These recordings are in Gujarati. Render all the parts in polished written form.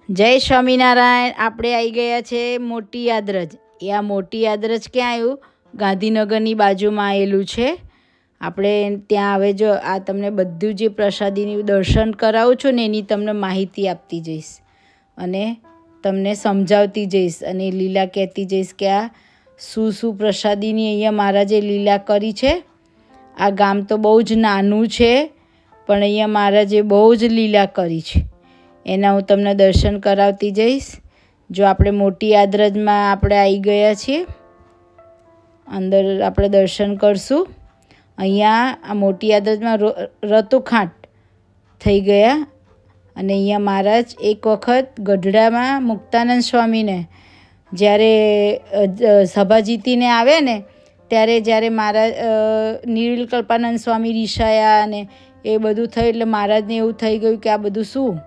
જય સ્વામિનારાયણ. આપણે આવી ગયા છે મોટી યાદરજ. એ આ મોટી યાદરજ ક્યાં આવ્યું? ગાંધીનગરની બાજુમાં આવેલું છે. આપણે ત્યાં હવે જો આ તમને બધું જે પ્રસાદીની દર્શન કરાવું છું ને એની તમને માહિતી આપતી જઈશ અને તમને સમજાવતી જઈશ અને લીલા કહેતી જઈશ કે આ શું પ્રસાદીની અહીંયા મહારાજે લીલા કરી છે. આ ગામ તો બહુ જ નાનું છે પણ અહીંયા મહારાજે બહુ જ લીલા કરી છે. એના હું તમને દર્શન કરાવતી જઈશ. જો આપણે મોટી યાદરજમાં આપણે આવી ગયા છીએ, અંદર આપણે દર્શન કરશું. અહીંયા આ મોટી યાદરજમાં રતુખાંટ થઈ ગયા અને અહીંયા મહારાજ એક વખત ગઢડામાં મુક્તાનંદ સ્વામીને જ્યારે સભા જીતીને આવ્યા ને ત્યારે મહારાજ નિર્વિકલ્પાનંદ સ્વામી રિસાયા અને એ બધું થયું એટલે મહારાજને એવું થઈ ગયું કે આ બધું શું,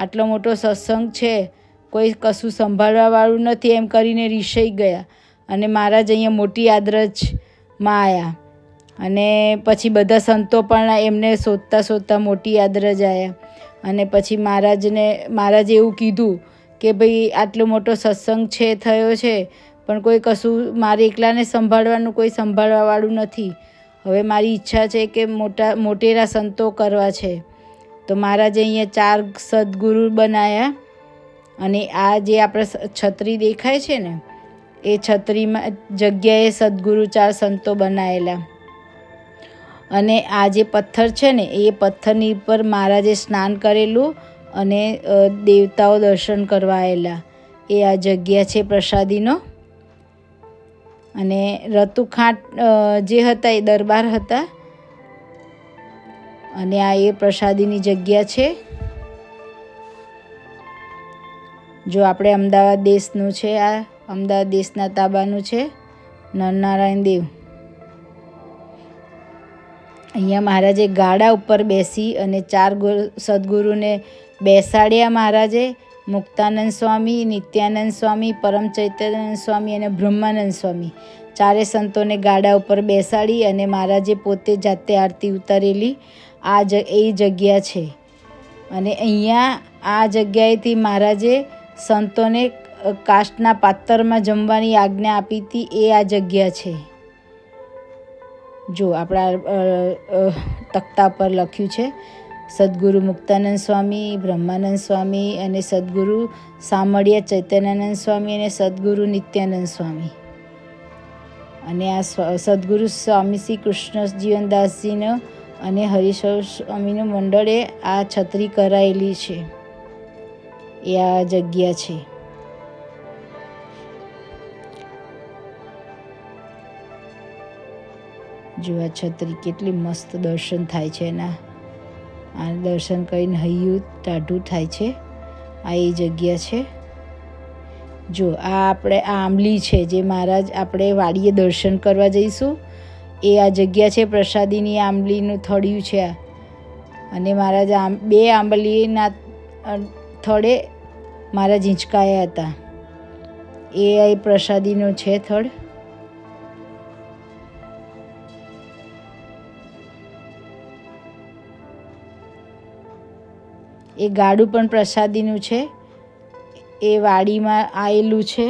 આટલો મોટો સત્સંગ છે, કોઈ કશું સંભાળવાવાળું નથી એમ કરીને રિસાઈ ગયા અને મહારાજ અહીંયા મોટી યાદરજમાં આવ્યા અને પછી બધા સંતો પણ એમને શોધતા મોટી યાદરજ આવ્યા અને પછી મહારાજે એવું કીધું કે ભાઈ આટલો મોટો સત્સંગ છે થયો છે પણ કોઈ કશું મારે એકલાને સંભાળવાનું કોઈ સંભાળવાવાળું નથી. હવે મારી ઈચ્છા છે કે મોટેરા સંતો કરવા છે. તો મહારાજે અહીંયા 4 સદગુરુ બનાવ્યા અને આ જે આપણે છત્રી દેખાય છે ને એ છત્રીમાં જગ્યાએ સદગુરુ 4 સંતો બનાવેલા અને આ જે પથ્થર છે ને એ પથ્થરની ઉપર મહારાજે સ્નાન કરેલું અને દેવતાઓ દર્શન કરવા આવેલા. એ આ જગ્યા છે પ્રસાદીનો. અને રતુખાંટ જે હતા એ દરબાર હતા અને આ એ પ્રસાદીની જગ્યા છે. જો આપણે અમદાવાદ દેશનું છે, આ અમદાવાદ દેશના તાબાનું છે નરનારાયણ દેવ. અહીંયા મહારાજે ગાડા ઉપર બેસી અને 4 સદગુરુને બેસાડ્યા મહારાજે. મુક્તાનંદ સ્વામી, નિત્યાનંદ સ્વામી, પરમ ચૈતન્યાનંદ સ્વામી અને બ્રહ્માનંદ સ્વામી 4 સંતોને ગાડા ઉપર બેસાડી અને મહારાજે પોતે જાતે આરતી ઉતારેલી. એ જગ્યા છે અને અહીંયા આ જગ્યાએથી મહારાજે સંતોને કાષ્ટના પાત્રમાં જમવાની આજ્ઞા આપી હતી. એ આ જગ્યા છે. જો આપણા તખ્તા પર લખ્યું છે સદગુરુ મુક્તાનંદ સ્વામી, બ્રહ્માનંદ સ્વામી અને સદગુરુ સામળિયા ચૈતન્યાનંદ સ્વામી અને સદગુરુ નિત્યાનંદ સ્વામી. અને આ સદગુરુ સ્વામી શ્રી કૃષ્ણ જીવનદાસજીનો અને હરીશ્વર સ્વામીનું મંડળે આ છત્રી કરાયેલી છે. એ આ જગ્યા છે. જો આ છત્રી કેટલી મસ્ત દર્શન થાય છે એના. આ દર્શન કરીને હૈયું ટાઢું થાય છે. આ એ જગ્યા છે. જો આ આપણે આ આંબલી છે જે મહારાજ આપણે વાડીએ દર્શન કરવા જઈશું એ આ જગ્યા છે. પ્રસાદીની આંબલીનું થળિયું છે આ. અને મહારાજ 2 આંબલીના થળે મહારાજ હિંચકાયા હતા. એ પ્રસાદીનો છે થળ. એ ગાડું પણ પ્રસાદીનું છે. એ વાડીમાં આવેલું છે.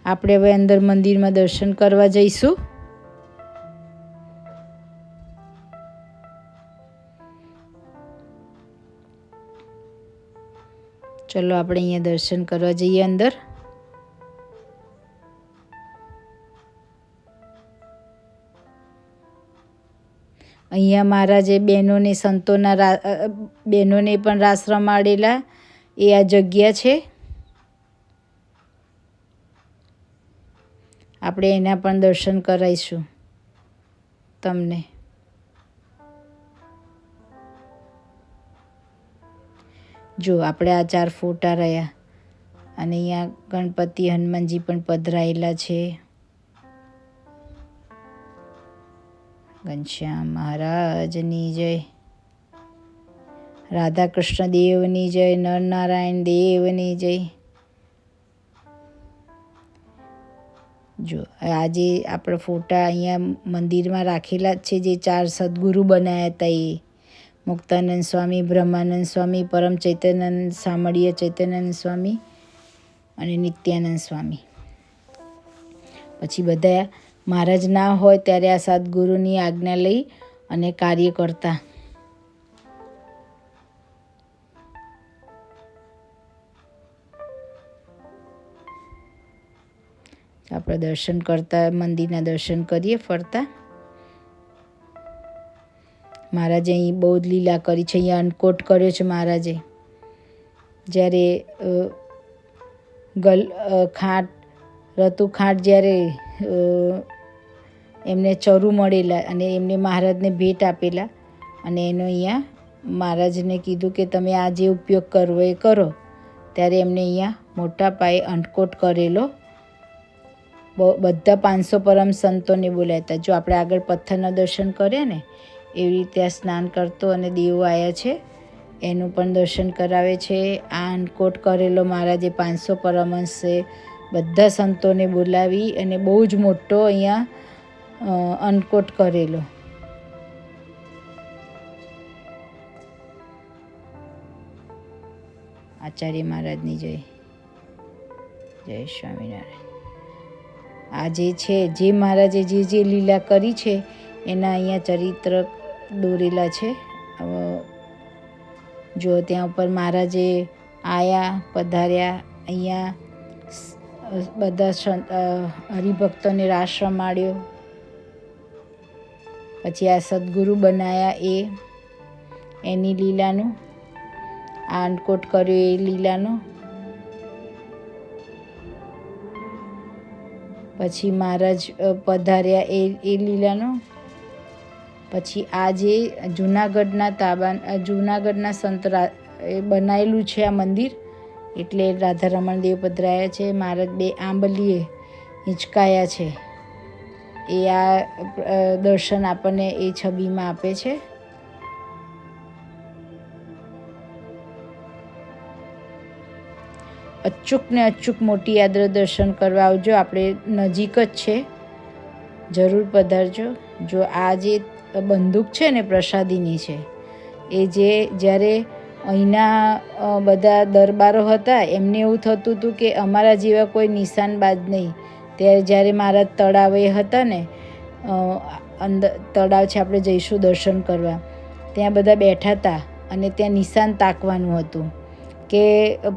આપણે હવે અંદર મંદિરમાં દર્શન કરવા જઈશું. ચલો આપણે અહીંયા દર્શન કરવા જઈએ અંદર. અહીંયા મહારાજે બહેનોને પણ રાસ રમાડેલા. એ આ જગ્યા છે. આપણે એના પણ દર્શન કરાવીશું તમને. જો આપણે આ 4 ફોટા રહ્યા અને અહીંયા ગણપતિ હનુમાનજી પણ પધરાયેલા છે. ઘનશ્યામ મહારાજની જય, રાધા કૃષ્ણ દેવની જય, નરનારાયણ દેવની જય. જો આજે આપણે ફોટા અહીંયા મંદિરમાં રાખેલા જ છે, જે 4 સદગુરુ બનાવ્યા હતા એ મુક્તાનંદ સ્વામી, બ્રહ્માનંદ સ્વામી, પરમ ચૈતન્યાનંદ સામળીય ચૈતન્યાનંદ સ્વામી અને નિત્યાનંદ સ્વામી. પછી બધા મહારાજ ના હોય ત્યારે આ સદગુરુની આજ્ઞા લઈ અને કાર્ય કરતા. આપણે દર્શન કરતા, મંદિરના દર્શન કરીએ ફરતા. મહારાજે અહીં બહુ જ લીલા કરી છે. અહીંયા અન્નકોટ કર્યો છે મહારાજે. જ્યારે રતુખાટ જ્યારે એમને ચરુ મળેલા અને એમને મહારાજને ભેટ આપેલા અને એનો અહીંયા મહારાજને કીધું કે તમે આ જે ઉપયોગ કરવો એ કરો, ત્યારે એમને અહીંયા મોટા પાયે અન્નકોટ કરેલો. બધા 500 પરમ સંતોને બોલાયા હતા. જો આપણે આગળ પથ્થરના દર્શન કરીએ ને એવી રીતે આ સ્નાન કરતો અને દેવો આવ્યા છે એનું પણ દર્શન કરાવે છે. આ અન્નકોટ કરેલો મહારાજે 500 પરમહંસે બધા સંતોને બોલાવી અને બહુ જ મોટો અહીંયા અન્નકોટ કરેલો. આચાર્ય મહારાજની જય. જય સ્વામિનારાયણ. આ જે છે, જે મહારાજે જે લીલા કરી છે એના અહીંયા ચરિત્ર દોરેલા છે. જો ત્યાં ઉપર મહારાજે આયા, પધાર્યા, અહીંયા બધા હરિભક્તોને રાસ રમાડ્યો. પછી આ સદગુરુ બનાયા એની લીલાનું, આ અન્નકોટ કર્યો એ લીલાનું. પછી મહારાજ પધાર્યા એ લીલાનો. પછી આ જે જૂનાગઢના સંત બનાવેલું છે આ મંદિર, એટલે રાધારમણ દેવ પધરાયા છે. મહારાજ 2 આંબલીએ હિંચકાયા છે. એ આ દર્શન આપણને એ છબીમાં આપે છે. અચૂક ને અચૂક મોટી યાદ્ર દર્શન કરવા આવજો. આપણે નજીક જ છે, જરૂર પધારજો. જો આ જે બંદૂક છે ને પ્રસાદીની છે, એ જ્યારે અહીંના બધા દરબારો હતા એમને એવું થતું હતું કે અમારા જેવા કોઈ નિશાનબાજ નહીં. ત્યારે જ્યારે મારા તળાવે હતા ને, અંદર તળાવ છે, આપણે જઈશું દર્શન કરવા, ત્યાં બધા બેઠા હતા અને ત્યાં નિશાન તાકવાનું હતું કે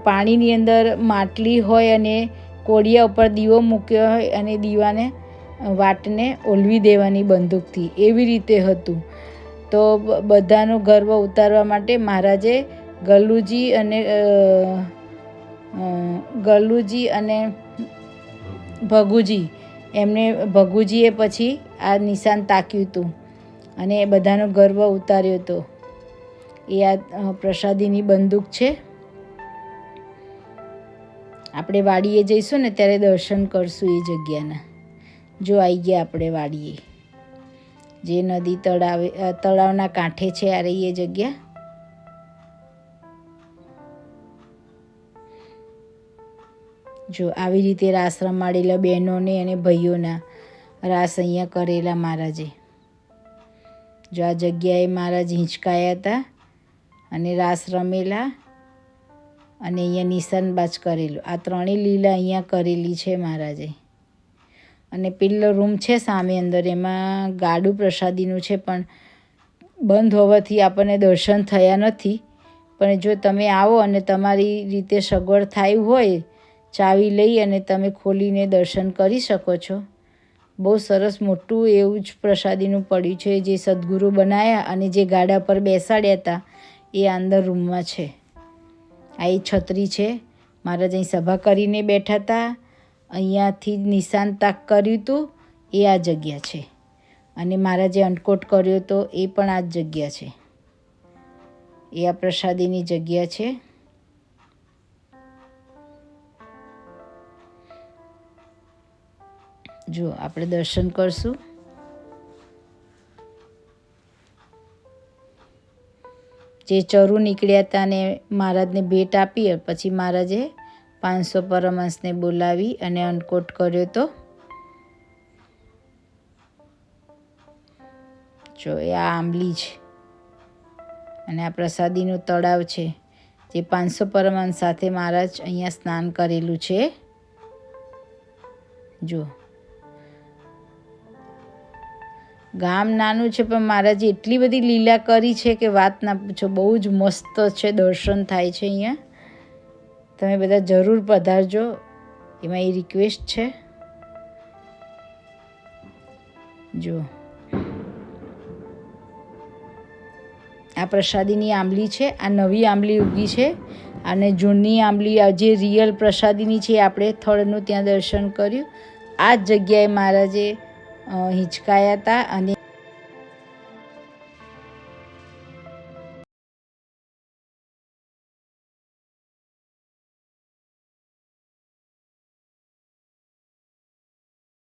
પાણીની અંદર માટલી હોય અને કોડિયા ઉપર દીવો મૂક્યો હોય અને દીવાને વાટને ઓલવી દેવાની બંદૂકથી, એવી રીતે હતું. તો બધાનો ગર્વ ઉતારવા માટે મહારાજે ગલુજી અને ભગુજીએ પછી આ નિશાન તાક્યું હતું અને બધાનો ગર્વ ઉતાર્યો હતો. એ આ પ્રસાદીની બંદૂક છે. આપણે વાડીએ જઈશું ને ત્યારે દર્શન કરશું એ જગ્યાના. જો આવી ગયા આપણે વાડીએ, જે નદી તળાવના કાંઠે છે આ રહી એ જગ્યા. જો આવી રીતે રાસ રમાડેલા બહેનોને અને ભાઈઓના રાસ અહીંયા કરેલા મહારાજે. જો આ જગ્યાએ મહારાજ હિંચકાયા હતા અને રાસ રમેલા અને અહીંયા નિશાનબાજ કરેલું. આ 3 લીલા અહીંયા કરેલી છે મહારાજે. અને પેલો રૂમ છે સામે અંદર, એમાં ગાડું પ્રસાદીનું છે, પણ બંધ હોવાથી આપણને દર્શન થયા નથી. પણ જો તમે આવો અને તમારી રીતે સગવડ થાય હોય, ચાવી લઈ અને તમે ખોલીને દર્શન કરી શકો છો. બહુ સરસ મોટું એવું જ પ્રસાદીનું પડ્યું છે, જે સદગુરુ બનાવ્યા અને જે ગાડા પર બેસાડ્યા હતા એ અંદર રૂમમાં છે. આ એ છત્રી છે. મહારાજ અહીં સભા કરીને બેઠા હતા. અહીંયાથી નિશાન તાક કર્યું હતું એ આ જગ્યા છે. અને મહારાજે અન્નકોટ કર્યો હતો એ પણ આ જ જગ્યા છે. એ આ પ્રસાદીની જગ્યા છે. જો આપણે દર્શન કરશું. જે ચરુ નીકળ્યા હતા અને મહારાજને ભેટ આપી, પછી મહારાજે 500 પરમહંસને બોલાવી અને અન્નકોટ કર્યો હતો. જો એ આ આંબલી છે અને આ પ્રસાદીનું તળાવ છે જે 500 પરમાન સાથે મહારાજ અહીંયા સ્નાન કરેલું છે. જો ગામ નાનું છે પણ મહારાજે એટલી બધી લીલા કરી છે કે વાત ના પૂછો. બહુ જ મસ્ત છે, દર્શન થાય છે અહીંયા. તમે બધા જરૂર પધારજો, એમાં એ રિક્વેસ્ટ છે. જો આ પ્રસાદીની આંબલી છે, આ નવી આંબલી ઉગી છે અને જૂની આંબલી જે રિયલ પ્રસાદીની છે આપણે થળનું ત્યાં દર્શન કર્યું. આ જ જગ્યાએ મહારાજે હિંચકાયા હતા અને